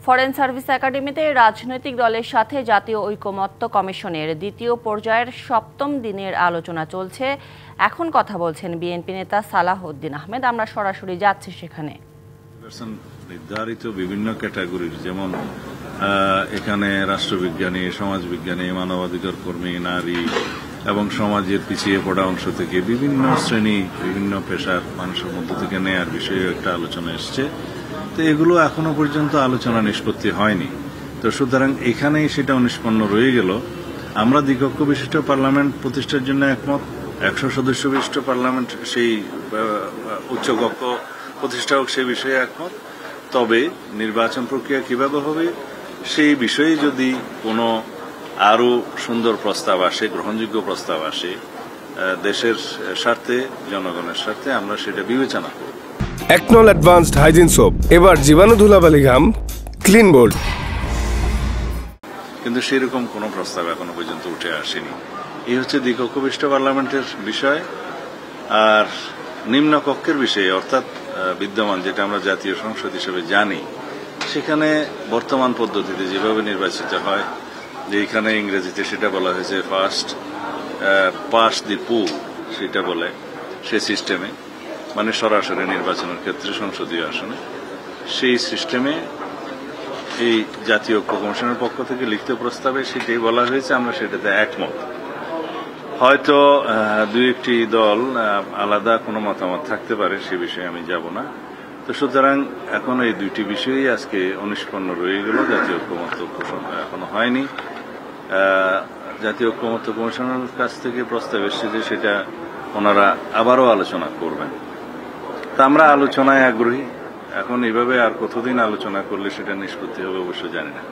Foreign service একাডেমিতে রাজনৈতিক দলের সাথে জাতীয় ঐকমত্য কমিশনের দ্বিতীয় পর্যায়ের ৭ম দিনের আলোচনা চলছে। এখন কথা বলছেন বিএনপি নেতা সালাহ উদ্দিন আহমেদ। আমরা সরাসরি যাচ্ছি সেখানে। নির্ধারিত বিভিন্ন ক্যাটাগরির, যেমন এখানে রাষ্ট্রবিজ্ঞানী, সমাজবিজ্ঞানী, মানবাধিকার কর্মী, নারী এবং সমাজের পিছিয়ে পড়া অংশ থেকে বিভিন্ন শ্রেণী, বিভিন্ন পেশার মানুষের মধ্য থেকে নেয়ার বিষয়ে একটা আলোচনা এসছে। তো এগুলো এখনো পর্যন্ত আলোচনা নিষ্পত্তি হয়নি। তো সুতরাং এখানেই সেটা নিষ্পন্ন রয়ে গেল। আমরা দ্বিকক্ষ বিশিষ্ট পার্লামেন্ট প্রতিষ্ঠার জন্য একমত। 100 সদস্য বিশিষ্ট পার্লামেন্ট সেই উচ্চকক্ষ প্রতিষ্ঠা হোক, সেই বিষয়ে একমত। তবে নির্বাচন প্রক্রিয়া কিভাবে হবে সেই বিষয়ে যদি কোনো আরো সুন্দর প্রস্তাব আসে, গ্রহণযোগ্য প্রস্তাব আসে দেশের স্বার্থে, জনগণের স্বার্থে, আমরা সেটা বিবেচনা করব। একনল অ্যাডভান্সড হাইজিন সোপ, এবার জীবাণু ধুলাবালি ঘাম ক্লিন বোল্ড। কিন্তু সেরকম কোনো প্রস্তাব এখনো পর্যন্ত উঠে আসেনি। এই হচ্ছে দ্বিকক্ষ বিশিষ্ট পার্লামেন্টের বিষয়। আর নিম্ন কক্ষের বিষয়ে, অর্থাৎ বিদ্যমান যেটা আমরা জাতীয় সংসদ হিসেবে জানি, সেখানে বর্তমান পদ্ধতিতে যেভাবে নির্বাচিত হয়, যে এখানে ইংরেজিতে সেটা বলা হয়েছে ফার্স্ট পাস দি পোল, সেটা বলে, সে সিস্টেমে, মানে সরাসরি নির্বাচনের ক্ষেত্রে সংসদীয় আসনে, সেই সিস্টেমে এই জাতীয় ঐক্য কমিশনের পক্ষ থেকে লিখিত প্রস্তাবে সেটাই বলা হয়েছে। আমরা সেটাতে একমত। হয়তো দুই একটি দল আলাদা কোনো মতামত থাকতে পারে, সে বিষয়ে আমি যাব না। তো সুতরাং এখন এই দুইটি বিষয়ই আজকে অনিষ্পন্ন রয়ে গেল। জাতীয় ঐক্যমত্য এখনো হয়নি। জাতীয় ঐক্যমত্য কমিশনের কাছ থেকে প্রস্তাব এসেছে যে সেটা ওনারা আবারও আলোচনা করবেন। তা আমরা আলোচনায় আগ্রহী। এখন এইভাবে আর কতদিন আলোচনা করলে সেটা নিষ্পত্তি হবে অবশ্য জানি না।